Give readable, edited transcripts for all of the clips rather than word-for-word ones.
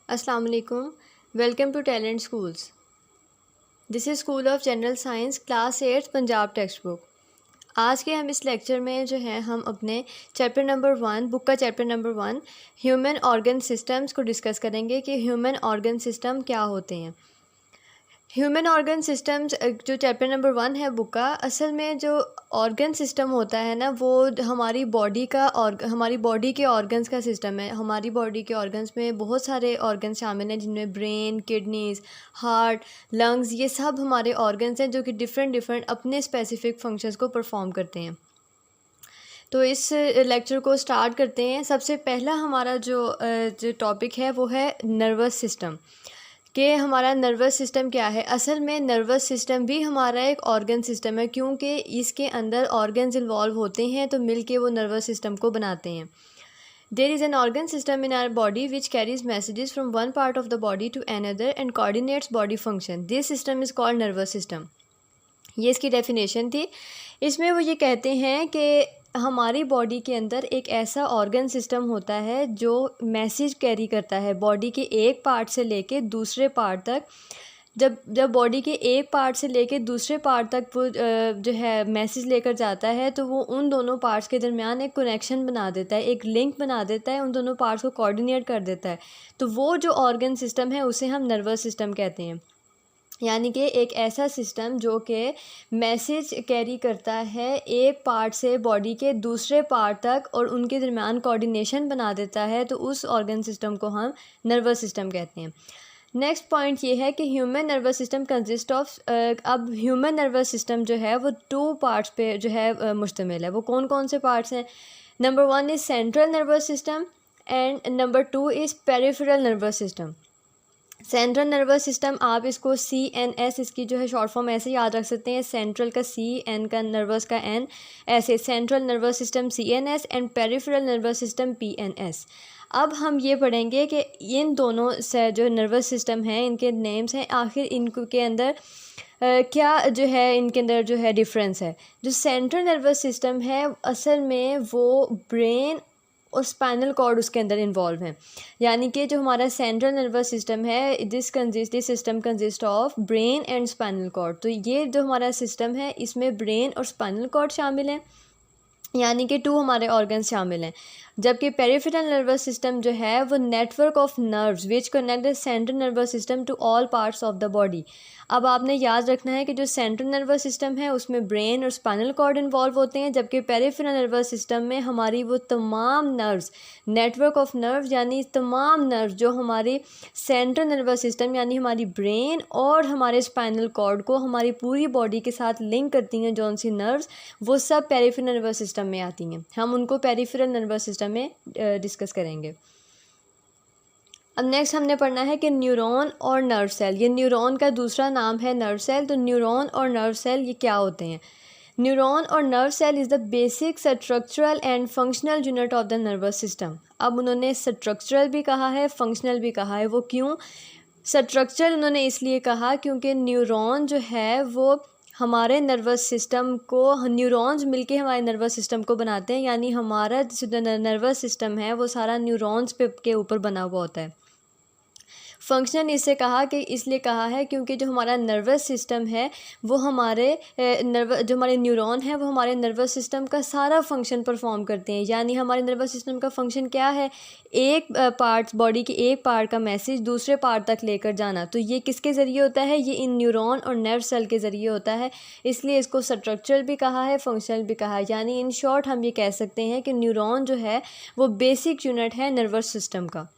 अस्सलाम वालेकुम। Welcome to talent schools. This is school of general science class 8 Punjab text book. आज के हम इस लेक्चर में जो है हम अपने चैप्टर नंबर 1 बुक का chapter number 1 human organ systems को डिस्कस करेंगे कि ह्यूमन ऑर्गन सिस्टम क्या होते हैं। ह्यूमन ऑर्गन सिस्टम्स जो चैप्टर नंबर 1 है बुक का, असल में जो ऑर्गन सिस्टम होता है ना, वो हमारी बॉडी का और हमारी बॉडी के ऑर्गन्स का सिस्टम है। हमारी बॉडी के ऑर्गन्स में बहुत सारे ऑर्गन शामिल हैं, जिनमें ब्रेन, किडनीज़, हार्ट, लंग्स, ये सब हमारे ऑर्गन्स हैं जो कि डिफरेंट अपने स्पेसिफिक फंक्शंस को परफॉर्म करते हैं। तो इस लेक्चर को स्टार्ट करते हैं। सबसे पहला हमारा जो टॉपिक है वो है नर्वस सिस्टम, कि हमारा नर्वस सिस्टम क्या है। असल में नर्वस सिस्टम भी हमारा एक ऑर्गन सिस्टम है, क्योंकि इसके अंदर ऑर्गन्स इन्वॉल्व होते हैं तो मिलके वो नर्वस सिस्टम को बनाते हैं। There is an organ system in our body which carries messages from one part of the body to another and coordinates body function. This system is called nervous system. ये इसकी definition थी। इसमें वो ये कहते हैं कि हमारी बॉडी के अंदर एक ऐसा ऑर्गन सिस्टम होता है जो मैसेज कैरी करता है बॉडी के एक पार्ट से लेके दूसरे पार्ट तक। जब बॉडी के एक पार्ट से लेके दूसरे पार्ट तक वो जो है मैसेज लेकर जाता है, तो वो उन दोनों पार्ट्स के दरमियान एक कनेक्शन बना देता है, एक लिंक बना देता है, उन दोनों पार्ट्स को कोऑर्डिनेट कर देता है। तो वो जो ऑर्गन सिस्टम है उसे हम नर्वस सिस्टम कहते हैं। यानी कि एक ऐसा सिस्टम जो कि मैसेज कैरी करता है एक पार्ट से बॉडी के दूसरे पार्ट तक और उनके दरमियान कोऑर्डिनेशन बना देता है, तो उस ऑर्गन सिस्टम को हम नर्वस सिस्टम कहते हैं। नेक्स्ट पॉइंट ये है कि human nervous system consist of अब ह्यूमन नर्वस सिस्टम जो है वो 2 पार्ट्स पे जो है मुश्तमिल है। वो कौन कौन से पार्ट्स हैं? Number 1 is central nervous system and number 2 is peripheral nervous system. Central nervous system, आप इसको CNS, इसकी जो है शॉर्ट फॉर्म ऐसे याद रख सकते हैं। सेंट्रल का C, N का नर्वस का N, ऐसे central nervous system CNS and peripheral nervous system PNS। अब हम ये पढ़ेंगे कि इन दोनों से जो नर्वस सिस्टम हैं इनके नेम्स हैं, आखिर इनके अंदर क्या जो है इनके अंदर जो है डिफरेंस है। जो सेंट्रल नर्वस सिस्टम है असल में वो ब्रेन और स्पाइनल कॉर्ड उसके अंदर इन्वॉल्व हैं। यानी कि जो हमारा सेंट्रल नर्वस सिस्टम है this system consist of brain and spinal cord. तो ये जो हमारा सिस्टम है इसमें ब्रेन और स्पाइनल कॉर्ड शामिल हैं, यानी कि 2 हमारे ऑर्गन्स शामिल हैं। जबकि पेरिफेरल नर्वस सिस्टम जो है वो network of nerves which connect the central nervous system to all parts of the body. अब आपने याद रखना है कि जो सेंट्रल नर्वस सिस्टम है उसमें ब्रेन और स्पाइनल कॉर्ड इन्वॉल्व होते हैं, जबकि पेरिफेरल नर्वस सिस्टम में हमारी वो तमाम नर्व्स, नेटवर्क ऑफ नर्व्स यानी तमाम नर्व्स जो हमारी सेंट्रल नर्वस सिस्टम यानी हमारी ब्रेन और हमारे स्पाइनल कॉर्ड को हमारी पूरी बॉडी के साथ लिंक करती हैं, जौन सी नर्व्स, वो सब पेरिफेरल नर्वस सिस्टम में आती हैं। हम उनको पेरिफेरल नर्वस सिस्टम में डिस्कस करेंगे। अब नेक्स्ट हमने पढ़ना है कि न्यूरॉन और नर्व सेल। ये न्यूरॉन का दूसरा नाम है नर्व सेल। तो न्यूरॉन और नर्व सेल ये क्या होते हैं? न्यूरॉन और nerve cell is the basic structural and functional unit of the nervous system. अब उन्होंने स्ट्रक्चरल भी कहा है, फंक्शनल भी कहा है। वो क्यों? स्ट्रक्चरल उन्होंने इसलिए कहा क्योंकि न्यूरॉन जो है वो हमारे नर्वस सिस्टम को, न्यूरॉन्स मिलके हमारे नर्वस सिस्टम को बनाते हैं, यानी हमारा जो नर्वस सिस्टम है वो सारा न्यूरॉन्स के ऊपर बना हुआ होता है। फंक्शन इसलिए कहा है क्योंकि जो हमारा नर्वस सिस्टम है वो हमारे जो हमारे न्यूरॉन है वो हमारे नर्वस सिस्टम का सारा फंक्शन परफॉर्म करते हैं। यानी हमारे नर्वस सिस्टम का फंक्शन क्या है? एक पार्ट, बॉडी के एक पार्ट का मैसेज दूसरे पार्ट तक लेकर जाना। तो ये किसके ज़रिए होता है? ये इन न्यूरॉन और नर्व सेल के ज़रिए होता है। इसलिए इसको स्ट्रक्चरल भी कहा है, फंक्शनल भी कहा है। यानी इन शॉर्ट हम ये कह सकते हैं कि न्यूरॉन जो है वो बेसिक यूनिट है नर्वस सिस्टम का।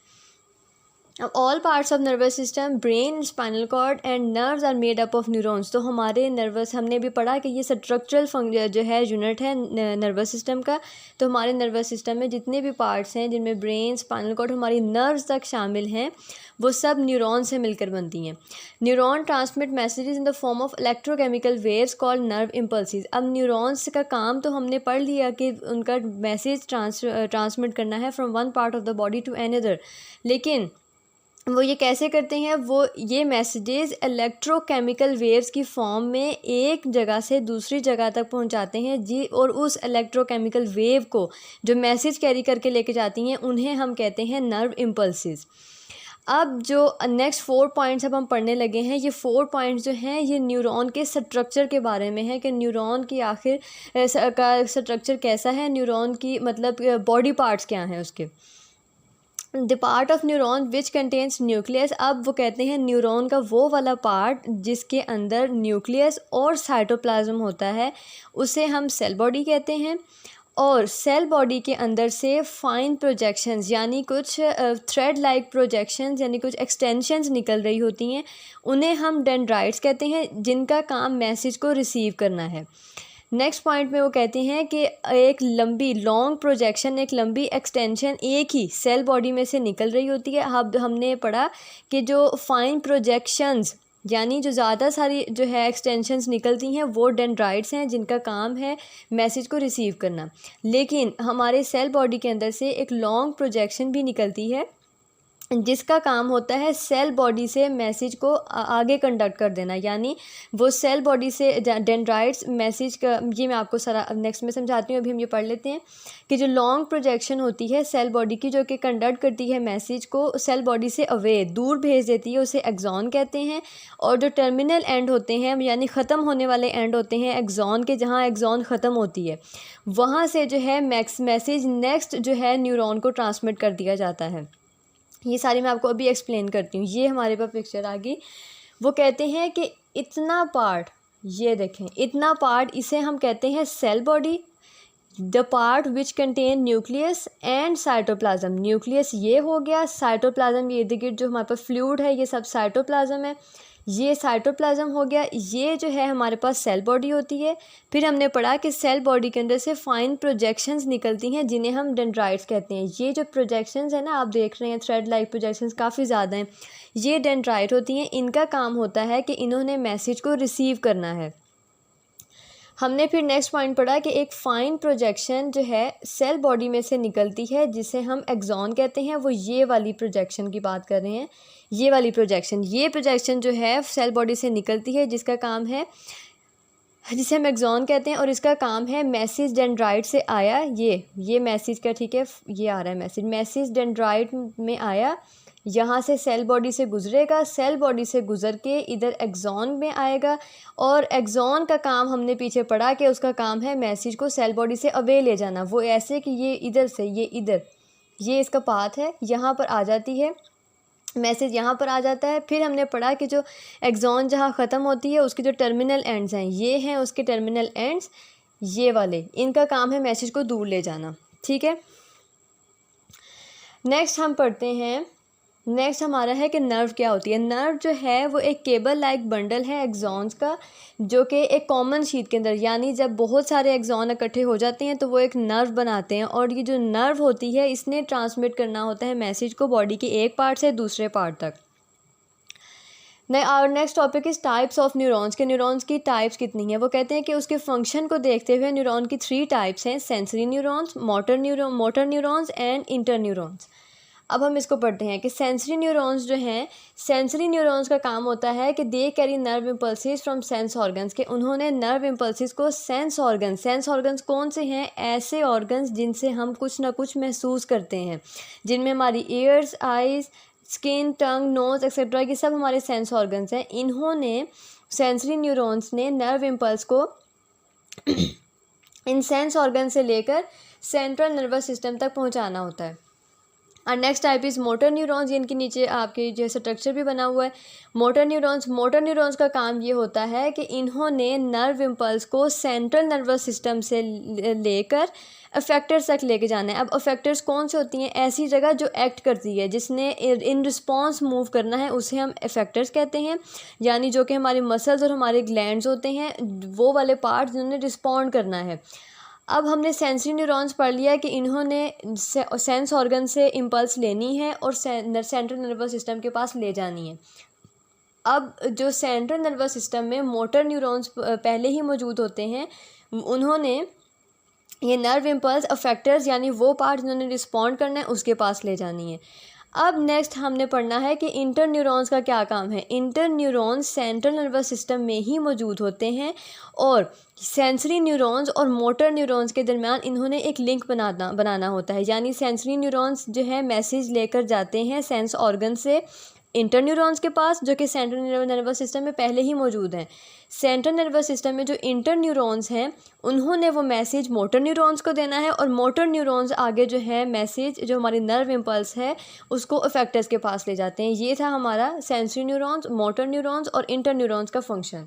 अब all parts of nervous system, brain, spinal cord and nerves are made up of neurons. तो हमारे नर्वस, हमने भी पढ़ा कि ये स्ट्रक्चरल जो है यूनिट है नर्वस सिस्टम का। तो हमारे नर्वस सिस्टम में जितने भी पार्ट्स हैं जिनमें ब्रेन, स्पाइनल कॉर्ड, हमारी नर्व्स तक शामिल हैं, वो सब न्यूरॉन से मिलकर बनती हैं। Neuron transmit messages in the form of electrochemical waves called nerve impulses. अब न्यूरॉन्स का काम तो हमने पढ़ लिया कि उनका मैसेज ट्रांसमिट करना है from one part of the body to another, लेकिन वो ये कैसे करते हैं? वो ये मैसेजेस इलेक्ट्रोकेमिकल वेव्स की फॉर्म में एक जगह से दूसरी जगह तक पहुंचाते हैं जी, और उस इलेक्ट्रोकेमिकल वेव को जो मैसेज कैरी करके लेके जाती हैं उन्हें हम कहते हैं नर्व इम्पल्सेस। अब जो नेक्स्ट 4 पॉइंट्स अब हम पढ़ने लगे हैं, ये 4 पॉइंट्स जो हैं ये न्यूरॉन के स्ट्रक्चर के बारे में है कि न्यूरॉन की आखिर का स्ट्रक्चर कैसा है, न्यूरॉन की मतलब बॉडी पार्ट्स क्या हैं उसके। The part of neuron which contains nucleus, अब वो कहते हैं न्यूरॉन का वो वाला पार्ट जिसके अंदर न्यूक्लियस और साइटोप्लाज्म होता है, उसे हम सेल बॉडी कहते हैं। और सेल बॉडी के अंदर से फाइन प्रोजेक्शंस यानी कुछ थ्रेड लाइक प्रोजेक्शंस यानी कुछ एक्सटेंशंस निकल रही होती हैं, उन्हें हम डेंड्राइट्स कहते हैं, जिनका काम मैसेज को रिसीव करना है। नेक्स्ट पॉइंट में वो कहते हैं कि एक लंबी लॉन्ग प्रोजेक्शन, एक लंबी एक्सटेंशन एक ही सेल बॉडी में से निकल रही होती है। अब हमने पढ़ा कि जो फाइन प्रोजेक्शंस यानी जो ज़्यादा सारी जो है एक्सटेंशंस निकलती हैं वो डेंड्राइट्स हैं, जिनका काम है मैसेज को रिसीव करना। लेकिन हमारे सेल बॉडी के अंदर से एक लॉन्ग प्रोजेक्शन भी निकलती है जिसका काम होता है सेल बॉडी से मैसेज को आगे कंडक्ट कर देना, यानी वो सेल बॉडी से डेंड्राइट्स मैसेज का, ये मैं आपको सारा नेक्स्ट में समझाती हूँ। अभी हम ये पढ़ लेते हैं कि जो लॉन्ग प्रोजेक्शन होती है सेल बॉडी की, जो कि कंडक्ट करती है मैसेज को सेल बॉडी से अवे दूर भेज देती है, उसे एक्सॉन कहते हैं। और जो टर्मिनल एंड होते हैं यानी ख़त्म होने वाले एंड होते हैं एक्सॉन के, जहाँ एक्सॉन ख़त्म होती है वहाँ से जो है मैसेज नेक्स्ट जो है न्यूरॉन को ट्रांसमिट कर दिया जाता है। ये सारी मैं आपको अभी एक्सप्लेन करती हूँ। ये हमारे पास पिक्चर आ गई। वो कहते हैं कि इतना पार्ट, ये देखें इतना पार्ट, इसे हम कहते हैं cell body. The part which contain nucleus and cytoplasm, nucleus ये हो गया, साइटोप्लाज्म ये इर्द गिर्द जो हमारे पास फ्लूइड है ये सब साइटोप्लाज्म है, ये साइटोप्लाज्म हो गया। ये जो है हमारे पास सेल बॉडी होती है। फिर हमने पढ़ा कि सेल बॉडी के अंदर से फाइन प्रोजेक्शंस निकलती हैं जिन्हें हम डेंड्राइट्स कहते हैं। ये जो प्रोजेक्शंस है ना आप देख रहे हैं, थ्रेड लाइक प्रोजेक्शंस काफ़ी ज़्यादा हैं, ये डेंड्राइट होती हैं। इनका काम होता है कि इन्होंने मैसेज को रिसीव करना है। हमने फिर नेक्स्ट पॉइंट पढ़ा कि एक फ़ाइन प्रोजेक्शन जो है सेल बॉडी में से निकलती है जिसे हम एक्सॉन कहते हैं। वो ये वाली प्रोजेक्शन की बात कर रहे हैं, ये वाली प्रोजेक्शन, ये प्रोजेक्शन जो है सेल बॉडी से निकलती है जिसका काम है, जिसे हम एक्सॉन कहते हैं। और इसका काम है मैसेज डेंड्राइट से आया, ये मैसेज का, ठीक है, ये आ रहा है मैसेज डेंड्राइट में आया, यहाँ से सेल बॉडी से गुजरेगा, सेल बॉडी से गुजर के इधर एक्सॉन में आएगा। और एक्सॉन का काम हमने पीछे पढ़ा कि उसका काम है मैसेज को सेल बॉडी से अवे ले जाना। वो ऐसे कि ये इधर से ये इधर, ये इसका पाथ है, यहाँ पर आ जाती है मैसेज, यहाँ पर आ जाता है। फिर हमने पढ़ा कि जो एक्सॉन जहाँ ख़त्म होती है उसके जो टर्मिनल एंड्स हैं ये हैं उसके टर्मिनल एंड्स, ये वाले, इनका काम है मैसेज को दूर ले जाना, ठीक है। नेक्स्ट हम पढ़ते हैं, नेक्स्ट हमारा है कि नर्व क्या होती है। नर्व जो है वो एक केबल लाइक बंडल है एक्सॉन्स का, जो कि एक कॉमन शीट के अंदर, यानी जब बहुत सारे एक्सॉन इकट्ठे हो जाते हैं तो वो एक नर्व बनाते हैं। और ये जो नर्व होती है इसने ट्रांसमिट करना होता है मैसेज को बॉडी के एक पार्ट से दूसरे पार्ट तक। Our next topic is types of neurons, के न्यूरॉन्स की टाइप्स कितनी है। वो कहते हैं कि उसके फंक्शन को देखते हुए न्यूरॉन की 3 टाइप्स हैं, sensory neurons, motor neurons and inter neurons. अब हम इसको पढ़ते हैं कि सेंसरी न्यूरॉन्स जो हैं, सेंसरी न्यूरॉन्स का काम होता है कि they carry nerve impulses from sense organs, के उन्होंने नर्व इम्पल्सिस को सेंस ऑर्गन्स कौन से हैं, ऐसे ऑर्गन्स जिनसे हम कुछ ना कुछ महसूस करते हैं, जिनमें हमारी ईयर्स, आइज़, स्किन, टंग, नोज़ एक्सेट्रा, ये सब हमारे सेंस ऑर्गन्स हैं। इन्होंने सेंसरी न्यूरॉन्स ने नर्व इम्पल्स को इन सेंस ऑर्गन से लेकर सेंट्रल नर्वस सिस्टम तक पहुंचाना होता है। और next type is motor neurons, जिनके नीचे आपके जो स्ट्रक्चर भी बना हुआ है। मोटर न्यूरॉन्स का काम ये होता है कि इन्होंने नर्व इम्पल्स को सेंट्रल नर्वस सिस्टम से लेकर अफेक्टर्स तक लेके जाना है। अब अफेक्टर्स कौन से होती हैं, ऐसी जगह जो एक्ट करती है, जिसने इन रिस्पॉन्स मूव करना है, उसे हम अफेक्टर्स कहते हैं। यानी जो कि हमारे मसल्स और हमारे ग्लैंड्स होते हैं, वो वाले पार्ट जिन्होंने रिस्पॉन्ड करना है। अब हमने सेंसरी न्यूरॉन्स पढ़ लिया कि इन्होंने सेंस ऑर्गन से इम्पल्स लेनी है और सेंट्रल नर्वस सिस्टम के पास ले जानी है। अब जो सेंट्रल नर्वस सिस्टम में मोटर न्यूरॉन्स पहले ही मौजूद होते हैं, उन्होंने ये नर्व इम्पल्स अफेक्टर्स यानी वो पार्ट जिन्होंने रिस्पॉन्ड करना है उसके पास ले जानी है। अब नेक्स्ट हमने पढ़ना है कि इंटर न्यूरॉन्स का क्या काम है। Inter neurons central nervous system में ही मौजूद होते हैं और सेंसरी न्यूरॉन्स और मोटर न्यूरॉन्स के दरमियान इन्होंने एक लिंक बनाना होता है। यानी सेंसरी न्यूरॉन्स जो है मैसेज लेकर जाते हैं सेंस ऑर्गन से इंटर न्यूरॉन्स के पास, जो कि सेंट्रल नर्वस सिस्टम में पहले ही मौजूद हैं। सेंट्रल नर्वस सिस्टम में जो इंटर न्यूरॉन्स हैं उन्होंने वो मैसेज मोटर न्यूरॉन्स को देना है और मोटर न्यूरॉन्स आगे जो है मैसेज जो हमारी नर्व इम्पल्स है उसको इफेक्टर्स के पास ले जाते हैं। ये था हमारा सेंसरी न्यूरॉन्स, मोटर न्यूरॉन्स और इंटर न्यूरॉन्स का फंक्शन।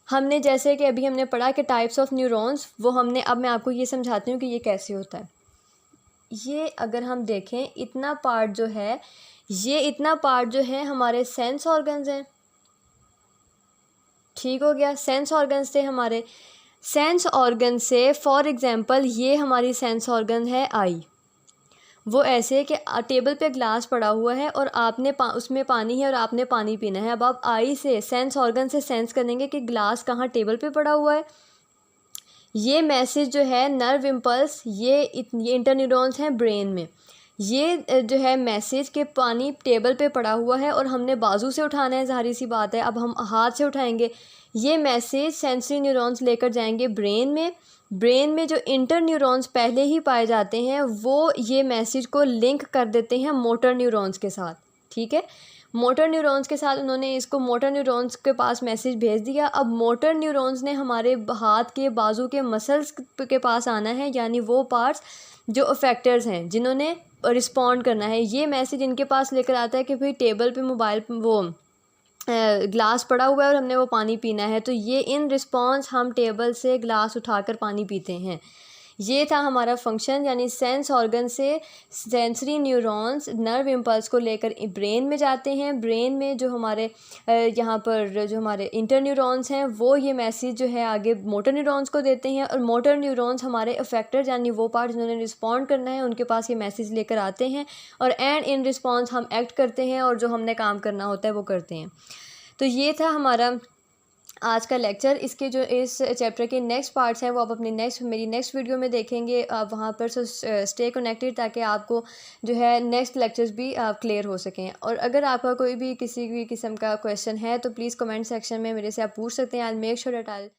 हमने जैसे कि अभी हमने पढ़ा कि टाइप्स ऑफ न्यूरॉन्स, वो हमने अब मैं आपको ये समझाती हूँ कि ये कैसे होता है। ये अगर हम देखें इतना पार्ट जो है, ये इतना पार्ट जो है हमारे सेंस ऑर्गन्स हैं। ठीक हो गया, सेंस ऑर्गन्स थे हमारे। सेंस ऑर्गन से फॉर एग्जांपल ये हमारी सेंस ऑर्गन है आई। वो ऐसे कि टेबल पे ग्लास पड़ा हुआ है और आपने उसमें पानी है और आपने पानी पीना है। अब आप आई से सेंस ऑर्गन से सेंस करेंगे कि ग्लास कहाँ टेबल पे पड़ा हुआ है। ये मैसेज जो है नर्व इम्पल्स, ये इंटर न्यूरॉन्स हैं ब्रेन में। ये जो है मैसेज के पानी टेबल पे पड़ा हुआ है और हमने बाजू से उठाना है, ज़ाहिर सी बात है। अब हम हाथ से उठाएंगे। ये मैसेज सेंसरी न्यूरॉन्स लेकर जाएंगे ब्रेन में। ब्रेन में जो इंटर न्यूरॉन्स पहले ही पाए जाते हैं वो ये मैसेज को लिंक कर देते हैं मोटर न्यूरॉन्स के साथ। ठीक है, मोटर न्यूरॉन्स के साथ उन्होंने इसको मोटर न्यूरॉन्स के पास मैसेज भेज दिया। अब मोटर न्यूरॉन्स ने हमारे हाथ के बाजू के मसल्स के पास आना है, यानी वो पार्ट्स जो अफेक्टर्स हैं जिन्होंने रिस्पॉन्ड करना है। ये मैसेज इनके पास लेकर आता है कि भाई टेबल पे मोबाइल वो ग्लास पड़ा हुआ है और हमने वो पानी पीना है, तो ये इन रिस्पॉन्स हम टेबल से ग्लास उठाकर पानी पीते हैं। ये था हमारा फंक्शन, यानी सेंस ऑर्गन से सेंसरी न्यूरॉन्स नर्व इम्पल्स को लेकर ब्रेन में जाते हैं। ब्रेन में जो हमारे यहाँ पर जो हमारे इंटर न्यूरॉन्स हैं वो ये मैसेज जो है आगे मोटर न्यूरॉन्स को देते हैं और मोटर न्यूरॉन्स हमारे अफेक्टर यानी वो पार्ट जिन्होंने रिस्पॉन्ड करना है उनके पास ये मैसेज लेकर आते हैं और एंड इन रिस्पॉन्स हम एक्ट करते हैं और जो हमने काम करना होता है वो करते हैं। तो ये था हमारा आज का लेक्चर। इसके जो इस चैप्टर के नेक्स्ट पार्ट्स हैं वो आप अपनी मेरी नेक्स्ट वीडियो में देखेंगे। आप वहाँ पर स्टे कनेक्टेड ताकि आपको जो है नेक्स्ट लेक्चर्स भी क्लियर हो सकें। और अगर आपका कोई भी किसी भी किस्म का क्वेश्चन है तो प्लीज़ कमेंट सेक्शन में मेरे से आप पूछ सकते हैं। I will make sure that I